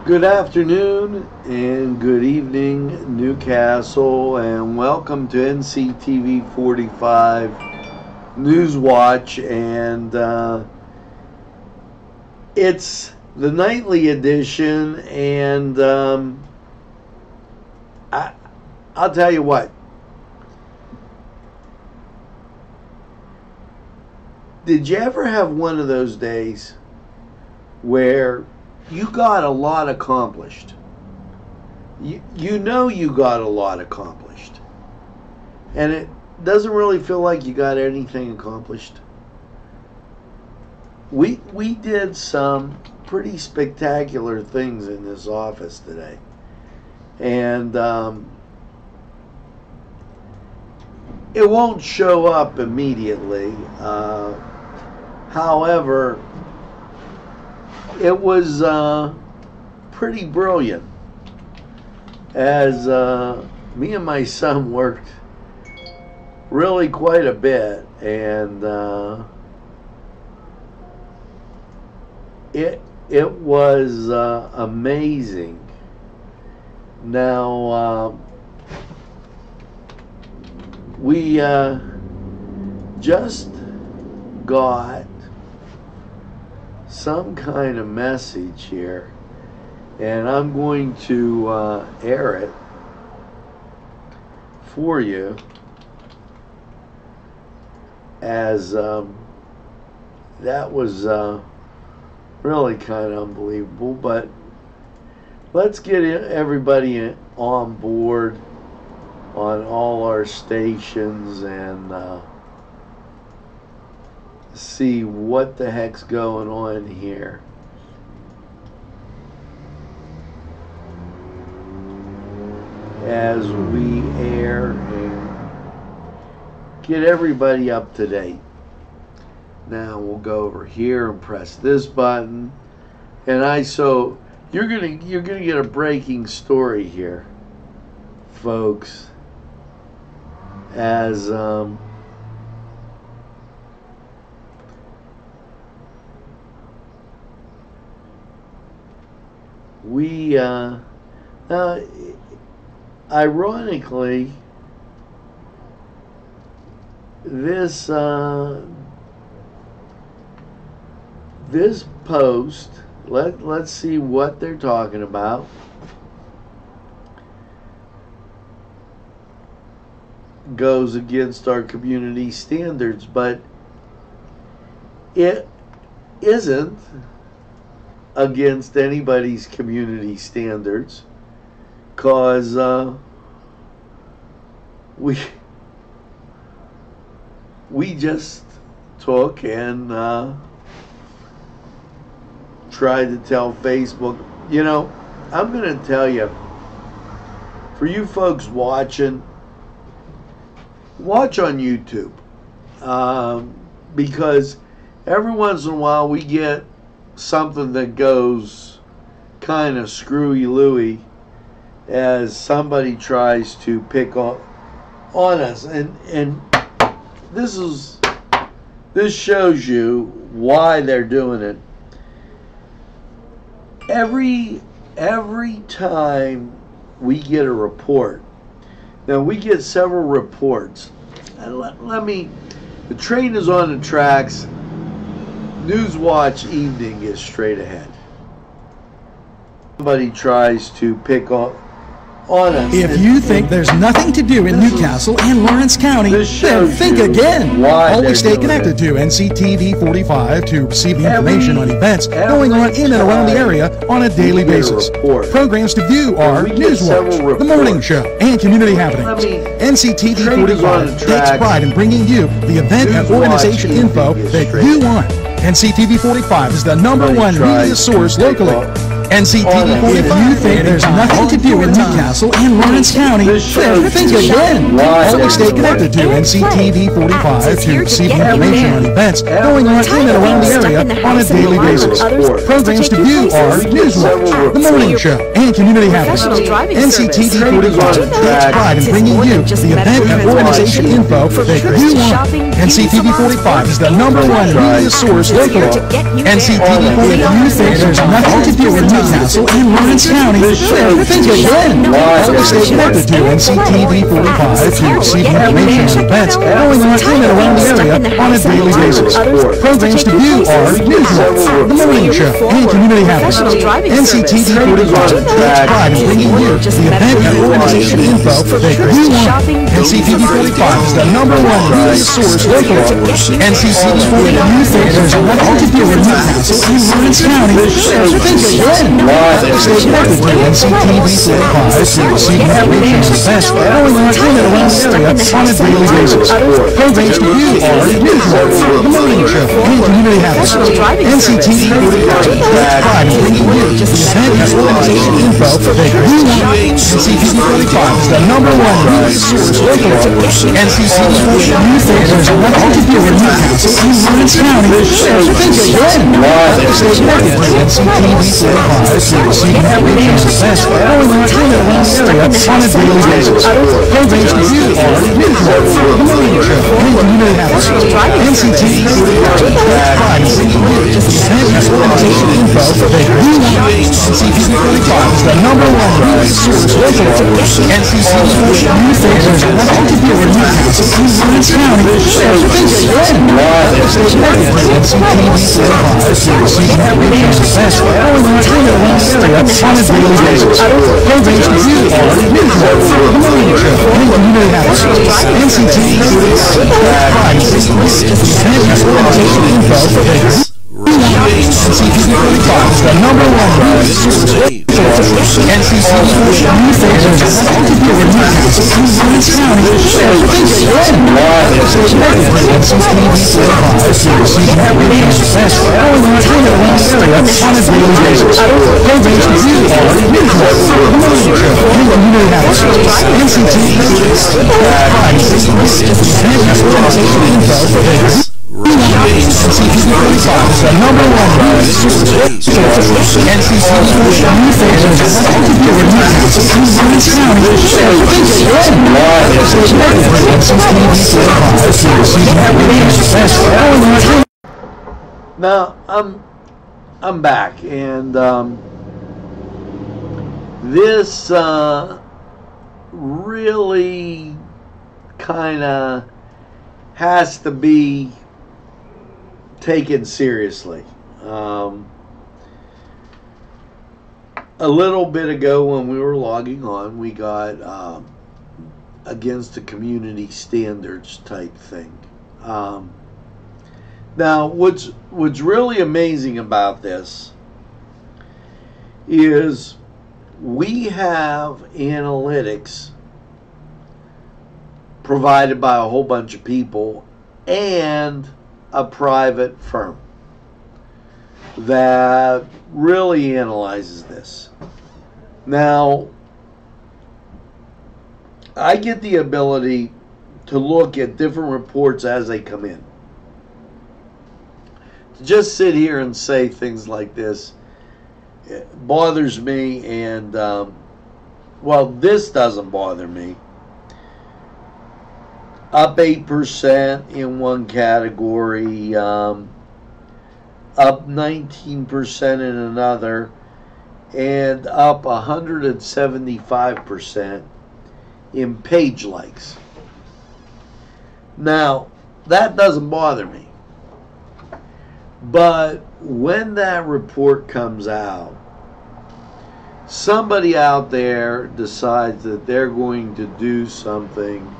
Good afternoon and good evening, Newcastle, and welcome to NCTV45 Newswatch, and it's the nightly edition, and I'll tell you what. Did you ever have one of those days where you got a lot accomplished? You know you got a lot accomplished, and it doesn't really feel like you got anything accomplished. We did some pretty spectacular things in this office today, and it won't show up immediately. However, it was pretty brilliant, as me and my son worked really quite a bit, and it was amazing. Now we just got some kind of message here, and I'm going to air it for you, as that was really kind of unbelievable. But let's get everybody on board on all our stations and see what the heck's going on here. As we air and get everybody up to date. Now we'll go over here and press this button, and so you're gonna get a breaking story here, folks, as we ironically, this post, let's see what they're talking about. Goes against our community standards, but it isn't against anybody's community standards, cause we just took and tried to tell Facebook. You know, I'm going to tell you, for you folks watching, watch on YouTube, because every once in a while we get something that goes kind of screwy-looey, as somebody tries to pick on us, and this shows you why they're doing it. Every time we get a report, now we get several reports. The train is on the tracks. Newswatch evening is straight ahead. Somebody tries to pick on us. If you think there's nothing to do in Newcastle and Lawrence County, then think again. Always stay connected to NCTV45 to receive information on events going on in and around the area on a daily basis. Programs to view are Newswatch, The Morning Show, and Community Happenings. NCTV45 takes pride in bringing you the event and organization info that you want. NCTV45 is the #1 media source locally. NCTV45. If you think there's nothing to do in Newcastle and Lawrence County, then think again. Always stay connected to NCTV45 to receive information on events going on in and around the area on a daily basis. Programs to view are Newswatch, The Morning Show, and Community Happiness. NCTV45 takes pride in bringing you the event and organization info that you want. NCTV45 is the #1 media source locally. NCTV45. If you think there's nothing to do in Newcastle and Lawrence County, then think again. Always stay connected to NCTV45 to receive information on events going on in and around the area on a daily basis. Programs to view are Newswatch, The Morning Show, and Community Happiness. NCTV45 takes pride in bringing you the event and organization info that you want. NCTV45 is the #1 media source locally. NCTV45. If you think there's nothing to do in Newcastle and Lawrence County, then think again. Stay connected to NCTV45 to receive information on events going on in and around the area on a daily basis. Programs to view are Newswatch, The Morning Show, and Community Happiness. NCTV45 takes pride in bringing you the event and organization info that you want. NCTV45 is the #1 media source locally. NCTV45. If you think there's nothing to do in Newcastle and Lawrence County, then think again. Stay connected to NCTV45 to receive information on events going on in and around the area on a daily basis. Programs to view are Newswatch, The Morning Show, and Community Happiness. NCTV45 takes pride in bringing you the event and organization info that you want. NCTV45 is the #1 media source locally. NCTV45. If you think there's nothing to do in Newcastle and Lawrence County, then think again. Stay connected to NCTV45 to receive information on events going on in and around the area on a daily basis. Programs to view are Newswatch, The Morning Show, and Community Happiness. NCTV45 takes pride in bringing you the event and organization info that you want. NCTV45 is the #1 media source locally. NCTV45. If you think there's nothing to do in Newcastle and Lawrence County, then think again. Stay connected to NCTV45 to receive information on events going on in and around the area on a daily basis. Programs to view are Newswatch, The Morning Show, and Community Happiness. NCTV45 takes pride in bringing you the event and organization info that you want. NCTV45 is the #1 media source locally. NCTV45. If you think there's nothing to do in Newcastle and Lawrence County, then think again. Stay connected to NCTV45 to receive information on events going on in. Now I'm back, and this really kind of has to be taken seriously. A little bit ago when we were logging on, we got against the community standards type thing. Now, what's really amazing about this is we have analytics provided by a whole bunch of people and a private firm that really analyzes this. Now, I get the ability to look at different reports as they come in. To just sit here and say things like this, it bothers me, and well, this doesn't bother me. Up 8% in one category, up 19% in another, and up 175% in page likes. Now, that doesn't bother me. But when that report comes out, somebody out there decides that they're going to do something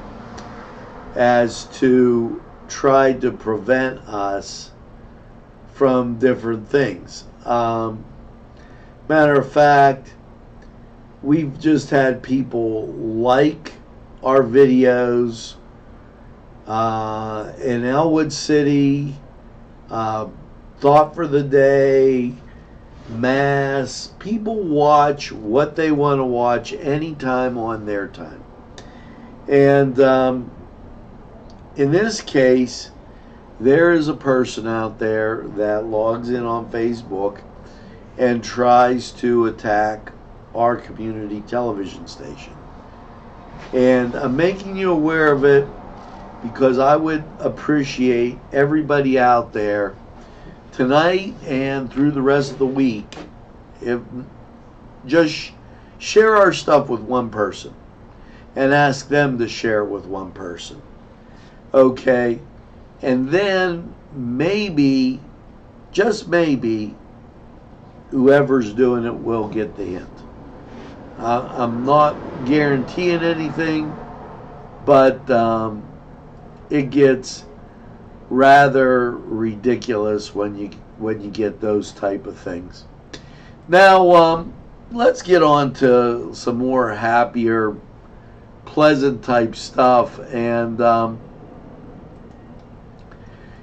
as to try to prevent us from different things. Matter of fact, we've just had people like our videos in Elwood City, Thought for the Day, mass. People watch what they want to watch anytime on their time. And in this case, there is a person out there that logs in on Facebook and tries to attack our community television station. And I'm making you aware of it because I would appreciate everybody out there tonight and through the rest of the week, if just share our stuff with one person and ask them to share it with one person. Okay? And then maybe, just maybe, whoever's doing it will get the hint. I'm not guaranteeing anything, but it gets rather ridiculous when you get those type of things. Now, let's get on to some more happier, pleasant type stuff. And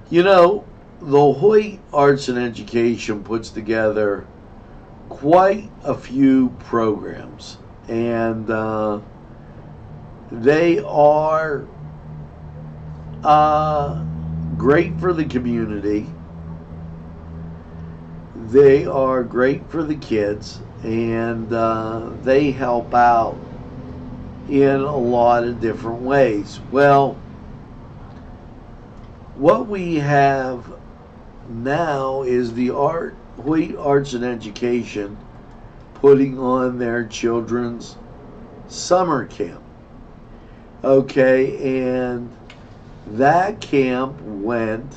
you know, the Hoyt Arts and Education puts together quite a few programs, and they are great for the community. They are great for the kids, and they help out in a lot of different ways. Well, what we have now is the Hoyt Arts and Education putting on their children's summer camp. Okay, and that camp went,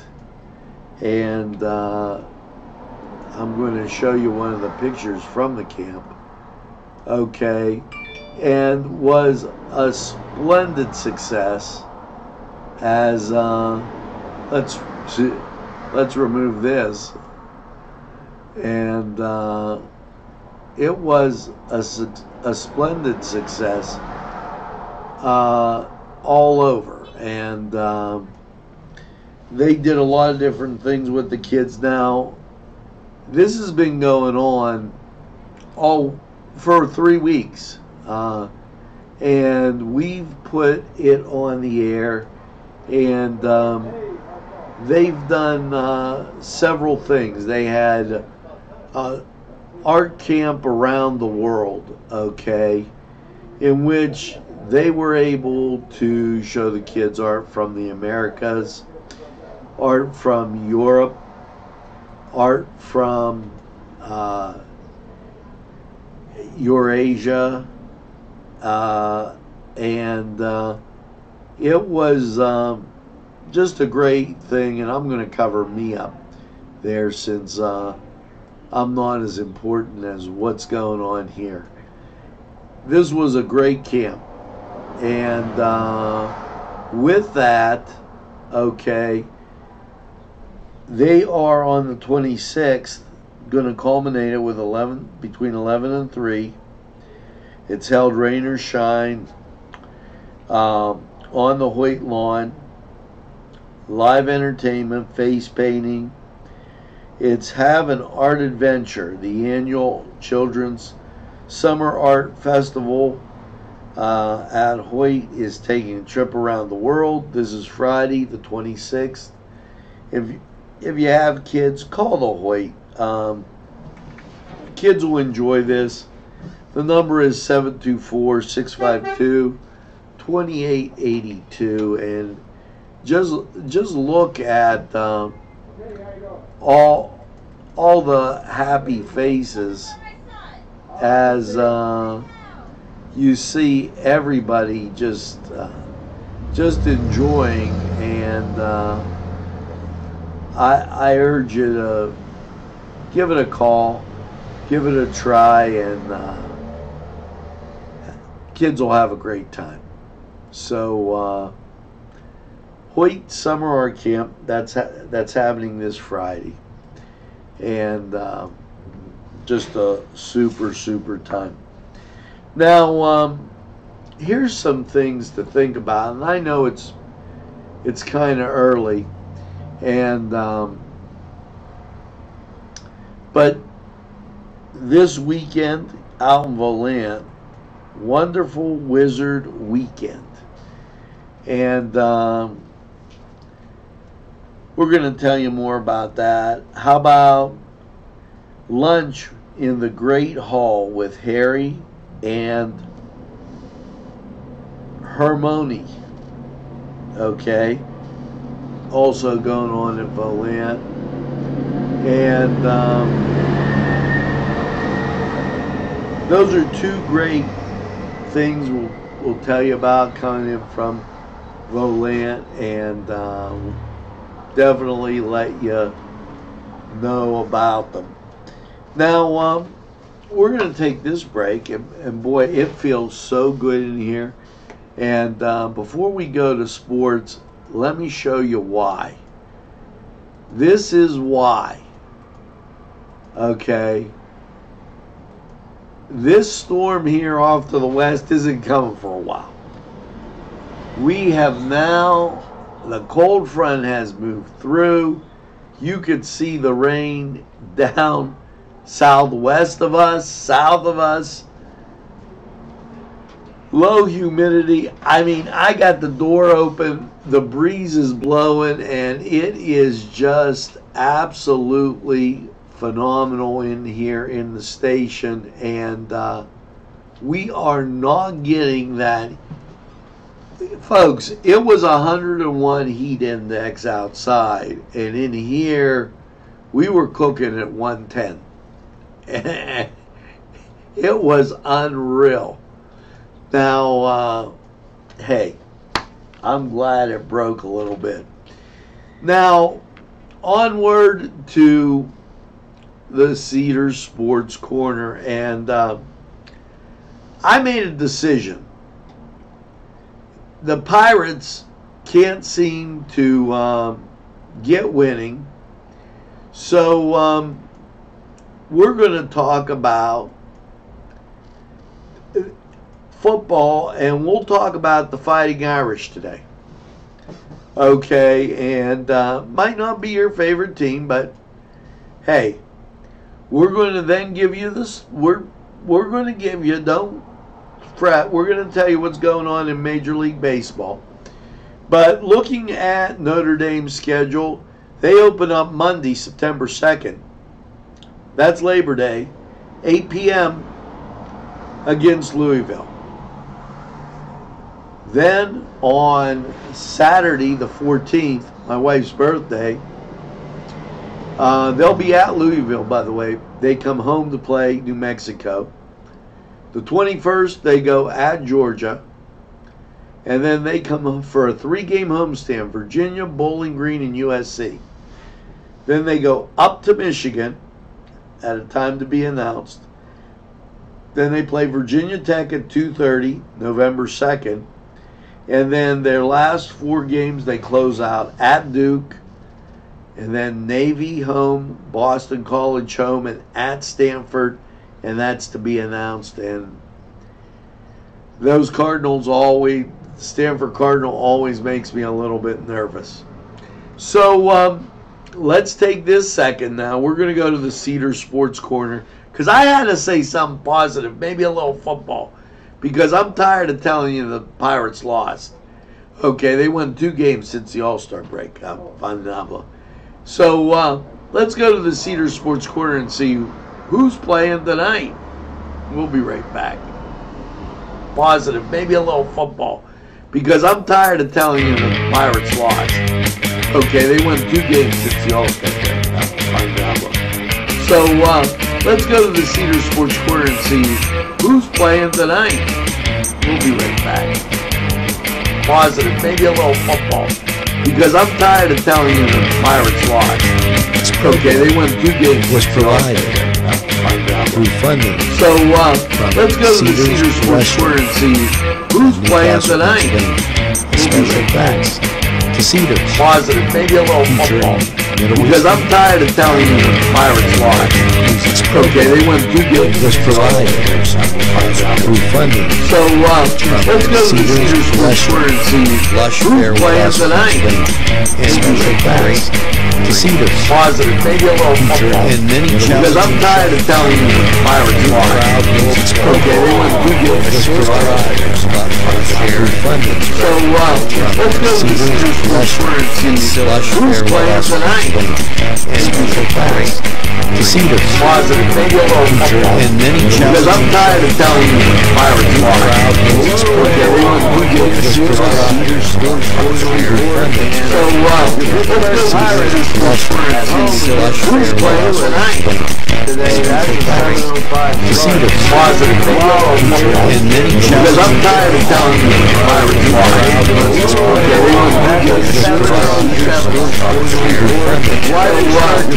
and I'm going to show you one of the pictures from the camp. Okay, and was a splendid success. As let's remove this, and it was a splendid success all over, and they did a lot of different things with the kids. Now, this has been going on all for 3 weeks, and we've put it on the air, and they've done several things. They had art camp around the world, okay, in which they were able to show the kids art from the Americas, art from Europe, art from Eurasia, and it was just a great thing. And I'm going to cover me up there, since I'm not as important as what's going on here. This was a great camp, and with that, okay, they are on the 26th going to culminate it with between 11 and 3. It's held rain or shine on the Hoyt lawn. Live entertainment, face painting. It's Have an Art Adventure, the annual children's summer art festival at Hoyt is taking a trip around the world. This is Friday the 26th. If you have kids, call the Hoyt. Kids will enjoy this. The number is 724-652-2882, and just look at all the happy faces as you see everybody just enjoying, and I urge you to give it a call, give it a try, and kids will have a great time. So Hoyt Summer Art Camp, that's happening this Friday, and just a super time. Now, here's some things to think about, and I know it's kind of early, and but this weekend out in Volant, Wonderful Wizard Weekend. And we're going to tell you more about that. How about lunch in the Great Hall with Harry and Hermione? Okay. Also going on in Volant. And those are two great things we'll tell you about coming in from Volant, and definitely let you know about them. Now, we're going to take this break, and boy, it feels so good in here. And before we go to sports, let me show you why. This is why. Okay. This storm here off to the west isn't coming for a while. We have now, the cold front has moved through. You could see the rain down southwest of us, south of us. Low humidity. I mean, I got the door open, the breeze is blowing, and it is just absolutely phenomenal in here in the station. And we are not getting that. Folks, it was 101 heat index outside, and in here we were cooking at 110. It was unreal. Now, hey, I'm glad it broke a little bit. Now, onward to the Cedars Sports Corner, and I made a decision. The Pirates can't seem to get winning, so we're going to talk about football, and we'll talk about the Fighting Irish today. Okay, and might not be your favorite team, but hey, we're going to then give you this. We're going to give you, don't fret, we're going to tell you what's going on in Major League Baseball. But looking at Notre Dame's schedule, they open up Monday, September 2nd. That's Labor Day, 8 p.m. against Louisville. Then on Saturday, the 14th, my wife's birthday, they'll be at Louisville, by the way. They come home to play New Mexico. The 21st, they go at Georgia. And then they come home for a 3-game homestand, Virginia, Bowling Green, and USC. Then they go up to Michigan at a time to be announced. Then they play Virginia Tech at 2:30, November 2nd. And then their last 4 games, they close out at Duke, and then Navy home, Boston College home, and at Stanford, and that's to be announced. And those Cardinals always, Stanford Cardinal always makes me a little bit nervous. So let's take this second now. We're going to go to the Cedar Sports Corner, because I had to say something positive, maybe a little football. Because I'm tired of telling you the Pirates lost. Okay, they won 2 games since the All-Star break. So let's go to the Cedar Sports Corner and see who's playing tonight. We'll be right back. Positive, maybe a little football. Because I'm tired of telling you the Pirates lost. Okay, they won 2 games since the All-Star break. So let's go to the Cedar Sports Corner and see who's playing tonight. We'll be right back. Positive, maybe a little football. Because I'm tired of telling you the Pirates lost. Okay, they won 2 games. Was provided through funding. So let's go to the Cedar Sports Corner and see who's playing tonight. We'll be right back. To Cedars. Positive, maybe a little football. Because I'm tired of telling you Pirates lost. Okay, they went 2 games. Was provided through funding. So, let's go to the Cedars Square and see who's playing tonight. And special thanks to Cedars. Positive, maybe a little football. And many Because I'm tired of telling you Pirates lost. Okay, they went 2 games. Was provided through funding. So, let's go to the Cedars Square and see who's playing tonight. And special thanks to Cedars. Positive, maybe a little football. And many Because I'm tired of telling you Pirates lost. Okay, they went 2 games. So, let's go Pirates at home. Who's playing tonight? Today, that's the 7:05. Cedars. Positive, maybe a little football. And many Because I'm tired of telling you Pirates lost. Okay, they went 2 games. Why do you want?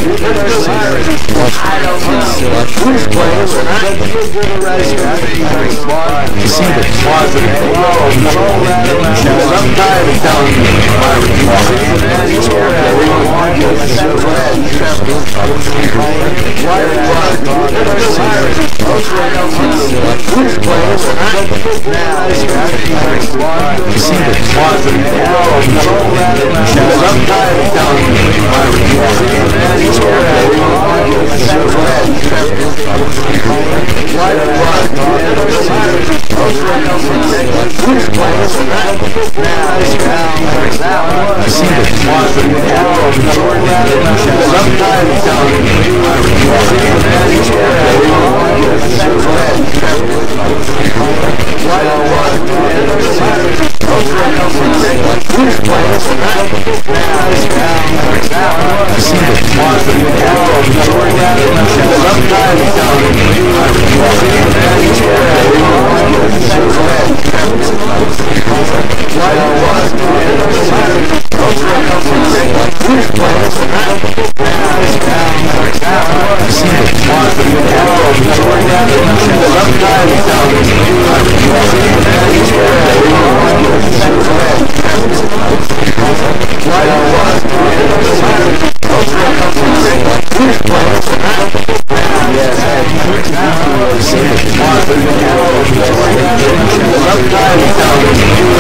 I don't know. Who's playing tonight? Cedars. Positive. Because I'm tired of telling you Pirates lost. Why do you want? Who's playing tonight? Cedars. Positive. Because I'm tired of telling you Pirates lost. Why do you want? Who's playing tonight? Cedars. Positive. Because I'm tired of telling you Pirates lost. Why do you want? Who's playing tonight? Cedars. Positive. Because I'm tired of telling you Pirates lost. Why do you want? Who's playing tonight? Cedars. Positive. Because I'm tired of telling you Pirates lost. Why do you want? Who's playing tonight? Yes, Cedars. positive. Because I'm tired of telling you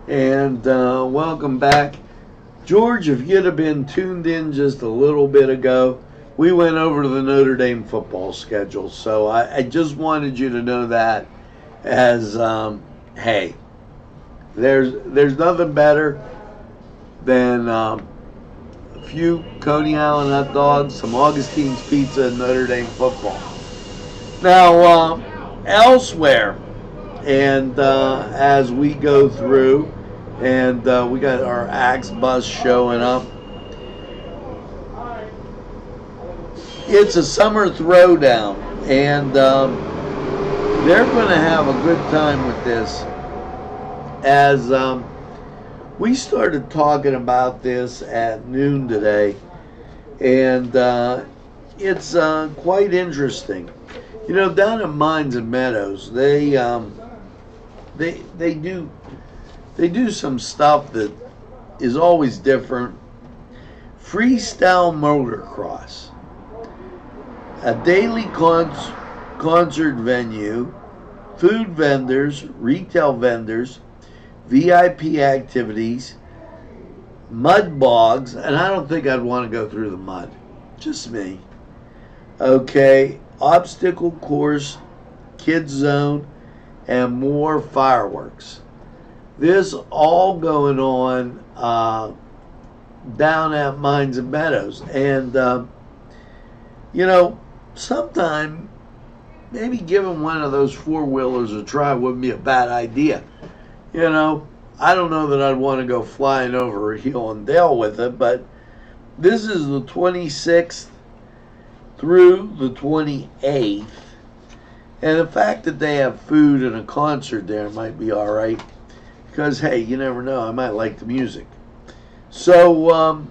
And welcome back. George, if you'd have been tuned in just a little bit ago, we went over to the Notre Dame football schedule. So I just wanted you to know that as, hey, there's nothing better than a few Coney Island hot dogs, some Augustine's pizza, and Notre Dame football. Now, elsewhere, and as we go through, and we got our Axe bus showing up. It's a summer throwdown, and they're going to have a good time with this. As we started talking about this at noon today, and it's quite interesting. You know, down in Mines and Meadows, they they do some stuff that is always different. Freestyle motocross, a daily concert venue, food vendors, retail vendors, VIP activities, mud bogs, and I don't think I'd want to go through the mud. Just me. Okay, obstacle course, kids zone, and more fireworks. This all going on down at Mines and Meadows. And, you know, sometime maybe giving one of those four-wheelers a try wouldn't be a bad idea. You know, I don't know that I'd want to go flying over a hill and dale with it, but this is the 26th through the 28th. And the fact that they have food and a concert there might be all right. Because, hey, you never know. I might like the music. So,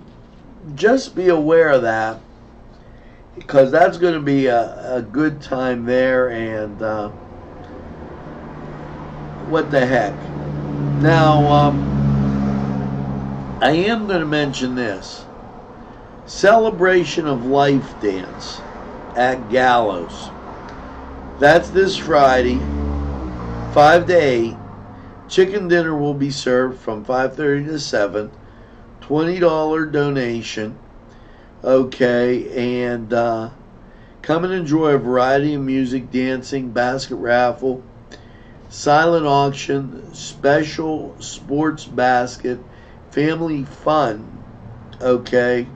just be aware of that. Because that's going to be a good time there. And, what the heck. Now, I am going to mention this. Celebration of Life Dance at Gallows. That's this Friday, 5 to 8. Chicken dinner will be served from 5:30 to 7. $20 donation. Okay, and come and enjoy a variety of music, dancing, basket raffle, silent auction, special sports basket, family fun. Okay.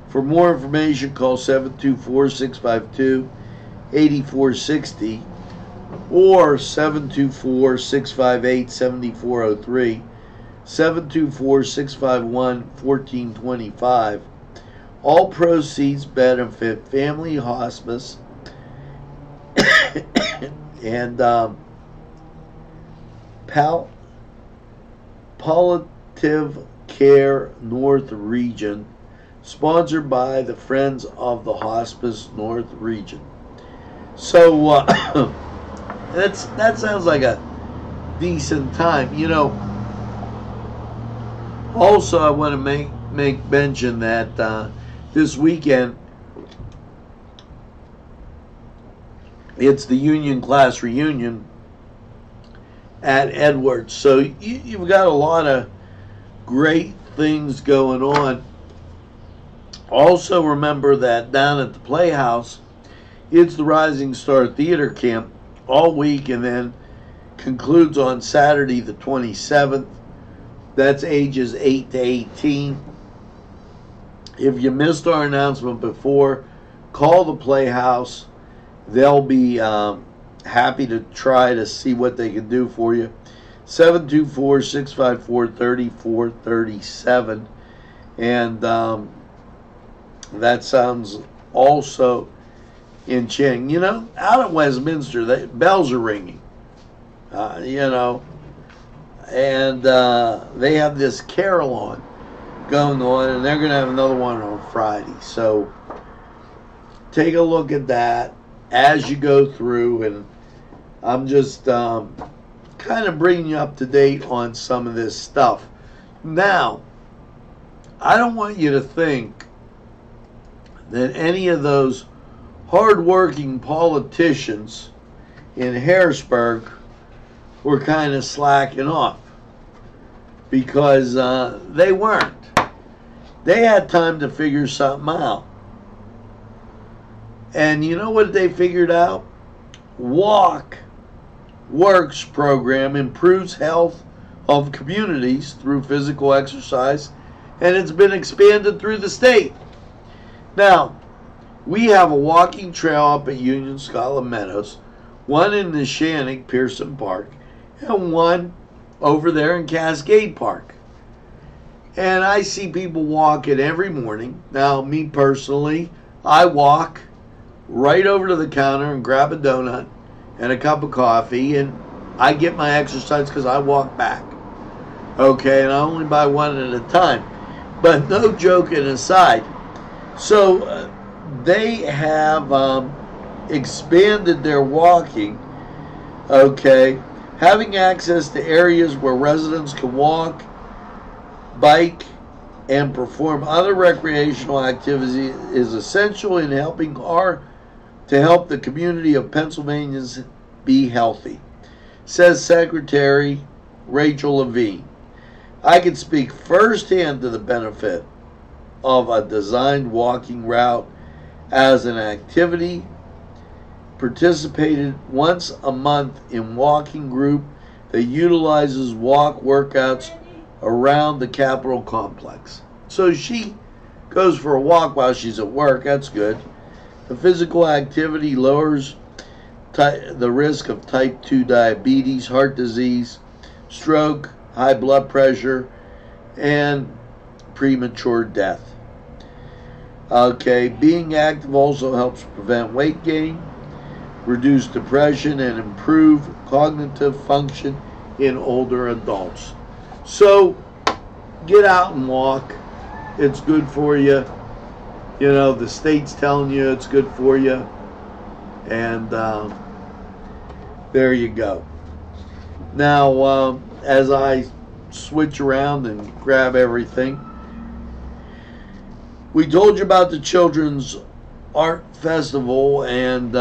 For more information, call 724-652-8460 or 724-658-7403, 724-651-1425. All proceeds benefit Family Hospice and Palliative Care North Region, sponsored by the Friends of the Hospice North Region. So that sounds like a decent time. You know, also I want to make mention that this weekend it's the Union Class Reunion at Edwards. So you've got a lot of great things going on. Also remember that down at the Playhouse, it's the Rising Star Theater Camp all week and then concludes on Saturday the 27th. That's ages 8 to 18. If you missed our announcement before, call the Playhouse. They'll be happy to try to see what they can do for you. 724-654-3437. And that sounds also enchanting. You know, out at Westminster, the bells are ringing. You know, and they have this carol on going on, and they're going to have another one on Friday. So take a look at that as you go through, and I'm just kind of bringing you up to date on some of this stuff. Now, I don't want you to think that any of those hard-working politicians in Harrisburg were kind of slacking off, because they weren't. They had time to figure something out. And you know what they figured out? Walk Works program improves health of communities through physical exercise, and it's been expanded through the state. Now, we have a walking trail up at Union Scotland Meadows, one in Neshannock, Pearson Park, and one over there in Cascade Park. And I see people walk it every morning. Now, me personally, I walk right over to the counter and grab a donut and a cup of coffee, and I get my exercise because I walk back. Okay, and I only buy one at a time. But no joking aside, so they have expanded their walking, okay, Having access to areas where residents can walk, bike, and perform other recreational activities is essential in help the community of Pennsylvanians be healthy, says Secretary Rachel Levine. I can speak firsthand to the benefit of a designed walking route as an activity. Participated once a month in walking group that utilizes walk workouts around the Capitol complex. So she goes for a walk while she's at work. That's good. The physical activity lowers the risk of type 2 diabetes, heart disease, stroke, high blood pressure, and premature death. Okay, being active also helps prevent weight gain, reduce depression, and improve cognitive function in older adults. So get out and walk. It's good for you. You know, the state's telling you it's good for you. And there you go. Now, as I switch around and grab everything, we told you about the Children's Art Festival and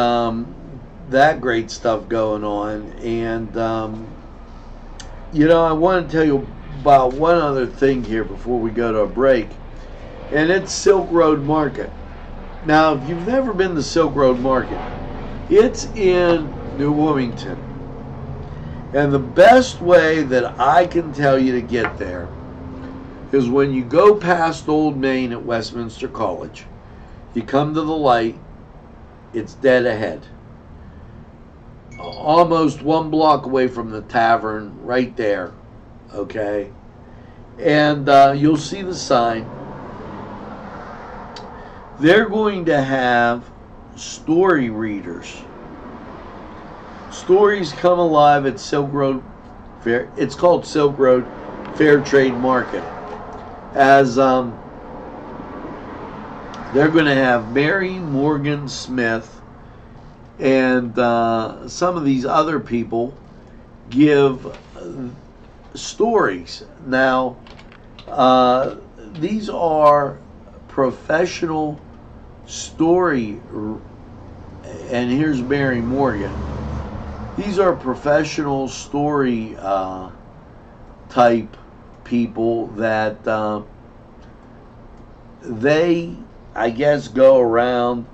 that great stuff going on. And, you know, I want to tell you about one other thing here before we go to a break. And it's Silk Road Market. Now, if you've never been to Silk Road Market, it's in New Wilmington. And the best way that I can tell you to get there is when you go past Old Main at Westminster College, you come to the light, it's dead ahead. Almost 1 block away from the tavern, right there, okay? And you'll see the sign. They're going to have story readers. Stories come alive at Silk Road Fair. It's called Silk Road Fair Trade Market. As they're going to have Mary Morgan Smith and some of these other people give stories. Now, these are professional story, and here's Mary Morgan. These are professional story type people that they, I guess, go around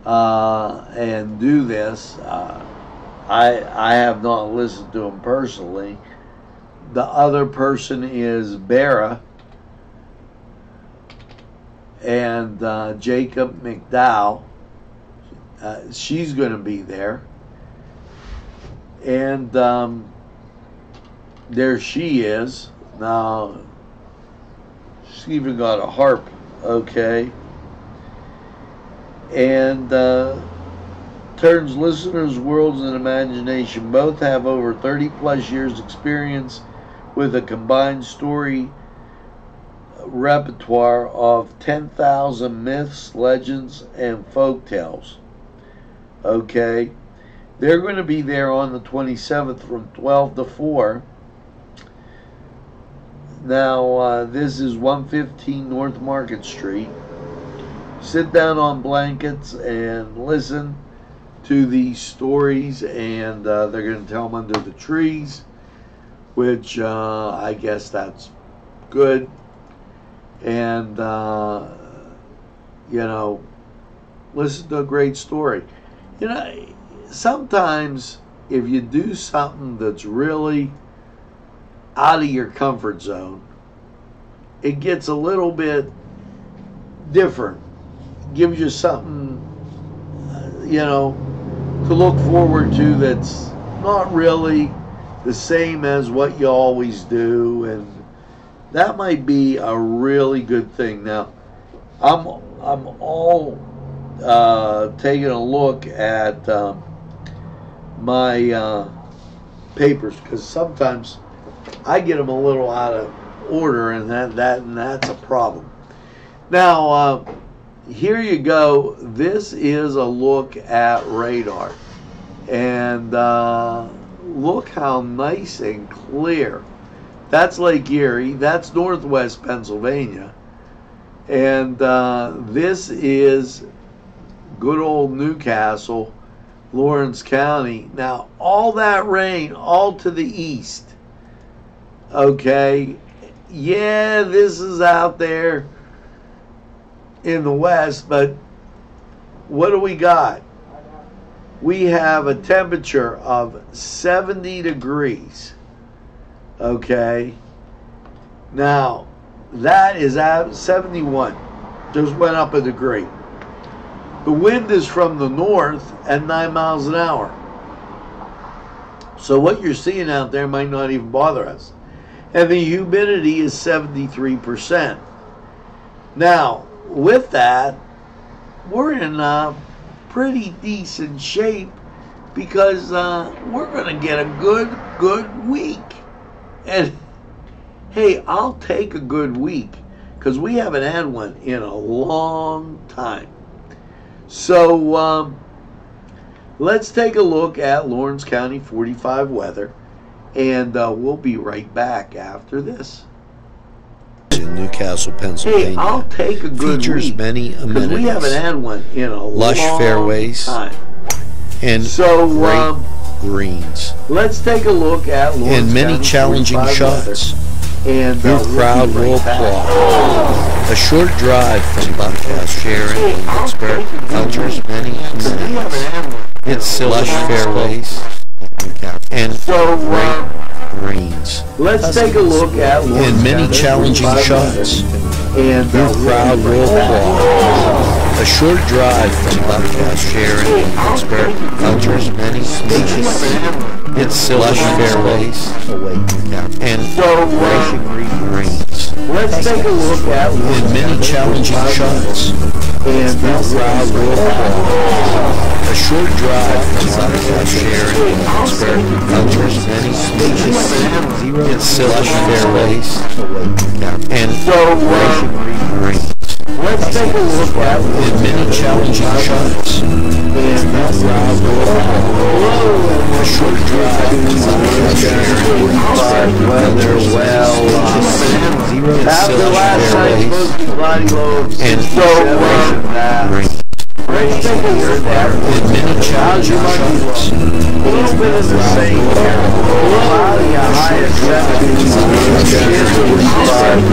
and do this. I have not listened to them personally. The other person is Bara and Jacob McDowell. She's going to be there. And there she is. Now, she's even got a harp, okay? And turns listeners' worlds and imagination. Both have over 30 plus years experience with a combined story repertoire of 10,000 myths, legends, and folk tales. Okay? They're going to be there on the 27th from 12 to 4. Now, this is 115 North Market Street. Sit down on blankets and listen to these stories, and they're going to tell them under the trees, which I guess that's good. And, you know, listen to a great story. You know, sometimes if you do something that's really out of your comfort zone, it gets a little bit different. It gives you something, you know, to look forward to that's not really the same as what you always do, and that might be a really good thing. Now, I'm all taking a look at my papers, because sometimes I get them a little out of order, and that's a problem. Now, here you go. This is a look at radar, and look how nice and clear. That's Lake Erie. That's northwest Pennsylvania. And this is good old Newcastle, Lawrence County. Now, all that rain, all to the east. Okay. Yeah, this is out there in the west, but what do we got? We have a temperature of 70 degrees. Okay. Now, that is at 71. Just went up a degree. The wind is from the north at 9 miles an hour. So what you're seeing out there might not even bother us. And the humidity is 73%. Now, with that, we're in pretty decent shape because we're going to get a good week. And hey, I'll take a good week because we haven't had one in a long time. So let's take a look at Lawrence County 45 weather, and we'll be right back after this. In Newcastle, Pennsylvania, hey, I'll take a good features week, many amenities. We haven't had one in a lush long fairways time. And so, great greens. Let's take a look at Lawrence and many County challenging shots. And your crowd will applaud. A short drive from Buckhouse, Sharon, and Pittsburgh features many amenities. It's lush fairways and great greens. Let's take a look at and many challenging shots. And your crowd will applaud. A short drive from Buckhouse, Sharon, and Pittsburgh features many spacious. It's lush fairways and great greens. Let's take a look at and many challenging shots. And your crowd will applaud. A short drive from Buckhouse, Sharon, and Pittsburgh features many spacious. It's lush fairways and great greens. Let's take a look at and many challenging shots. And your crowd will applaud. A short drive from Buckhouse, Sharon, and Pittsburgh weather well. After last night's body loads and great. Let's take a look at and many challenging shots. A little bit of the same here. Cloudy, a high of 70.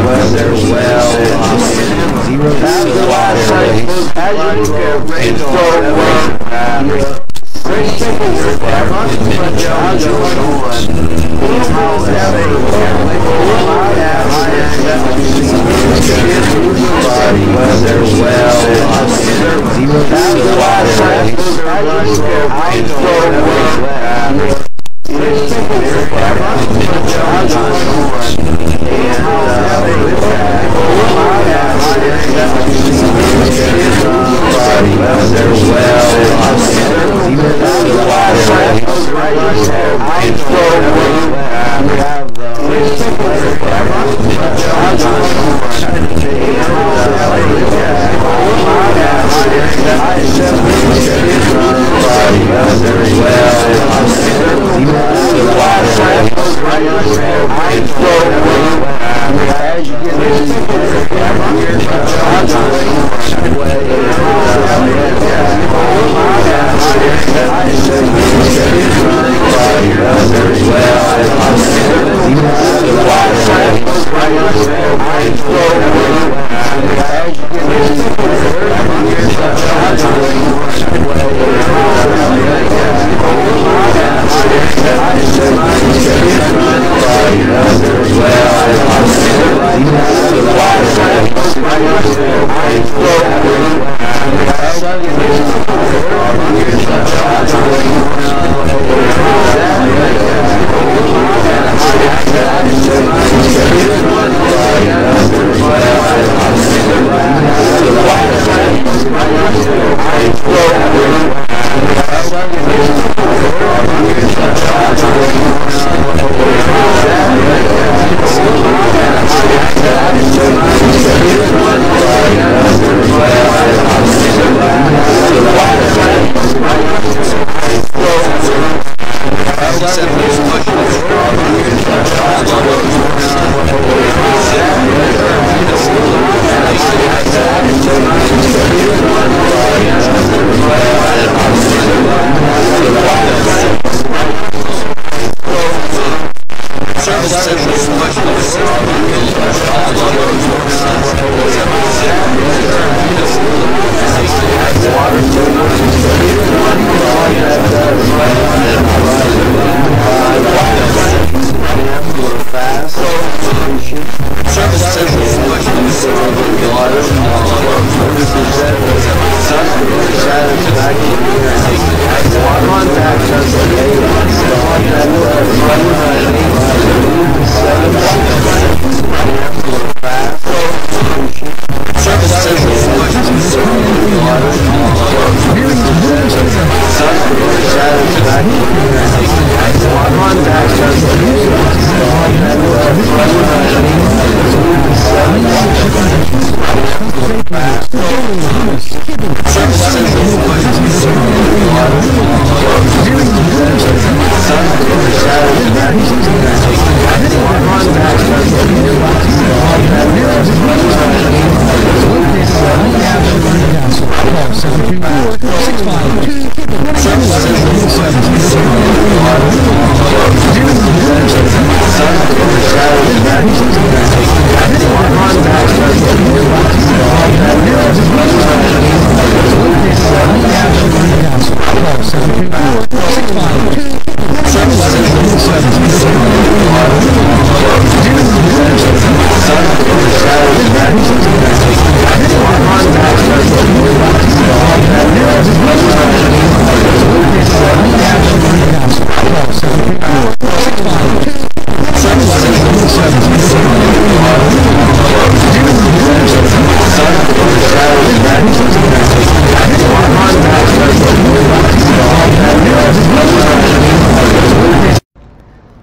Weather well. After last night's body loads and let's take a look at a little bit of the same weather well. After last night's body loads let's take a look at weather well.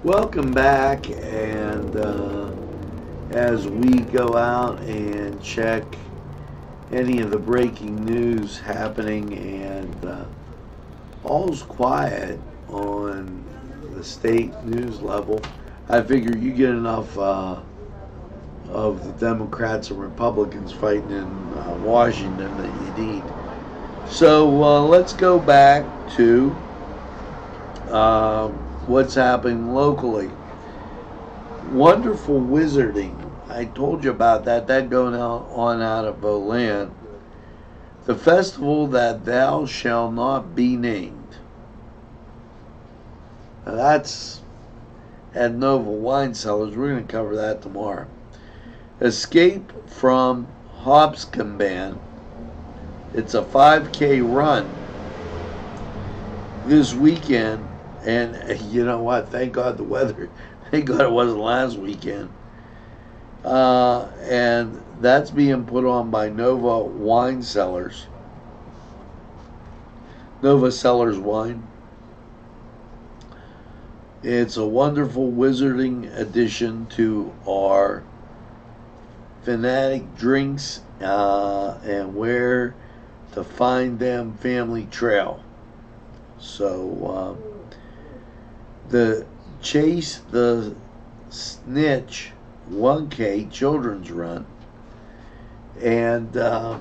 Welcome back, and as we go out and check any of the breaking news happening, and all's quiet on the state news level, I figure you get enough of the Democrats and Republicans fighting in Washington that you need. So let's go back to what's happening locally. Wonderful Wizarding. I told you about that. That going on out of Boland. The festival that thou shall not be named. Now that's at Nova Wine Cellars. We're going to cover that tomorrow. Escape from Hobscomban. It's a 5K run this weekend. And you know what? Thank God the weather. Thank God it wasn't last weekend. And that's being put on by Nova Wine Cellars. Nova Cellars Wine. It's a wonderful wizarding addition to our Fanatic Drinks and Where to Find Them family trail. So the Chase the Snitch 1K children's run, and a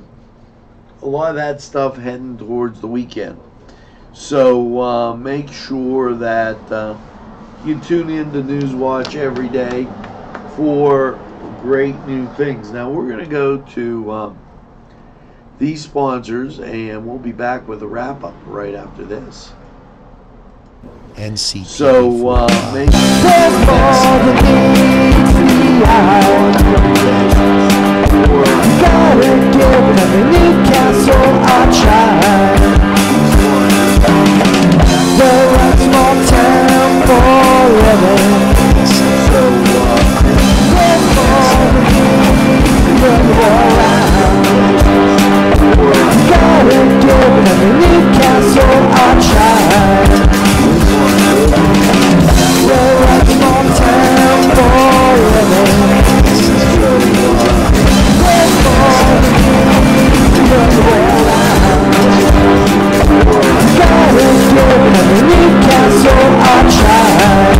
lot of that stuff heading towards the weekend. So make sure that you tune in to Newswatch every day for great new things. Now we're going to go to these sponsors, and we'll be back with a wrap-up right after this. NCTV45. So make gotta give them Newcastle a try. They're a small town for living. Gotta give them Newcastle a try. We're a small town for living. Gotta give them Newcastle a try.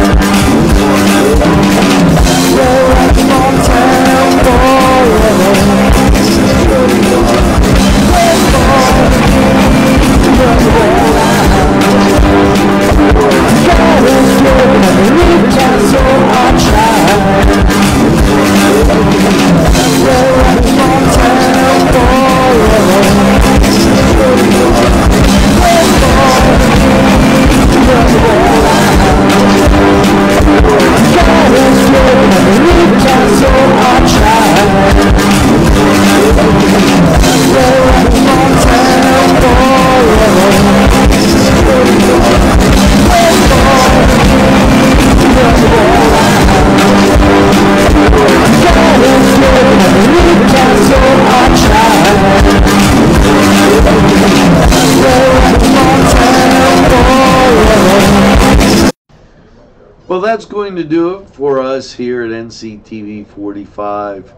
Well, that's going to do it for us here at NCTV45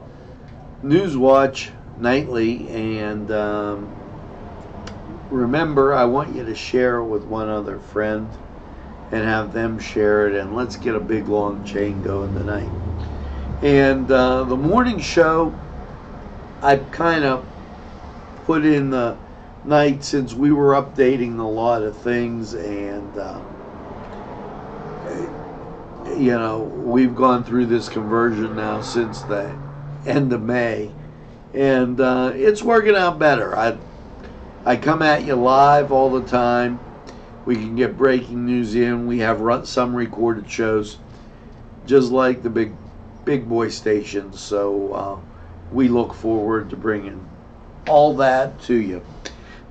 Newswatch Nightly. And remember, I want you to share it with one other friend and have them share it, and let's get a big long chain going tonight. And the morning show, I've kind of put in the night since we were updating a lot of things, and you know, we've gone through this conversion now since the end of May, and it's working out better. I come at you live all the time. We can get breaking news in. We have some recorded shows, just like the big boy stations. So we look forward to bringing all that to you.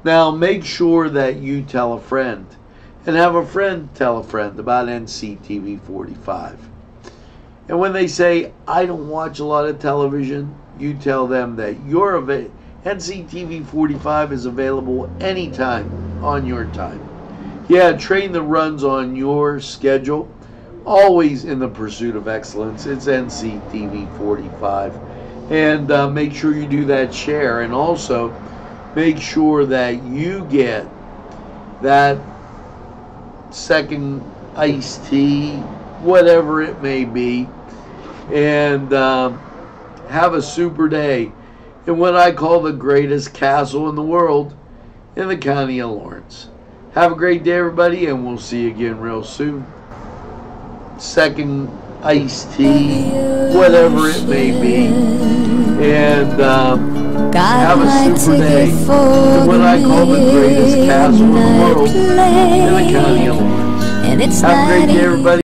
Now, make sure that you tell a friend, and have a friend tell a friend about NCTV45. And when they say, I don't watch a lot of television, you tell them that NCTV45 is available anytime on your time. Yeah, train that runs on your schedule, always in the pursuit of excellence. It's NCTV45. And make sure you do that share, and also make sure that you get that second iced tea, whatever it may be, and have a super day in what I call the greatest castle in the world, in the county of Lawrence. Have a great day, everybody, and we'll see you again real soon. Second iced tea, whatever it may be, and have a super day in what I call the greatest castle in the world, in the county of Lawrence. Have a great day, everybody.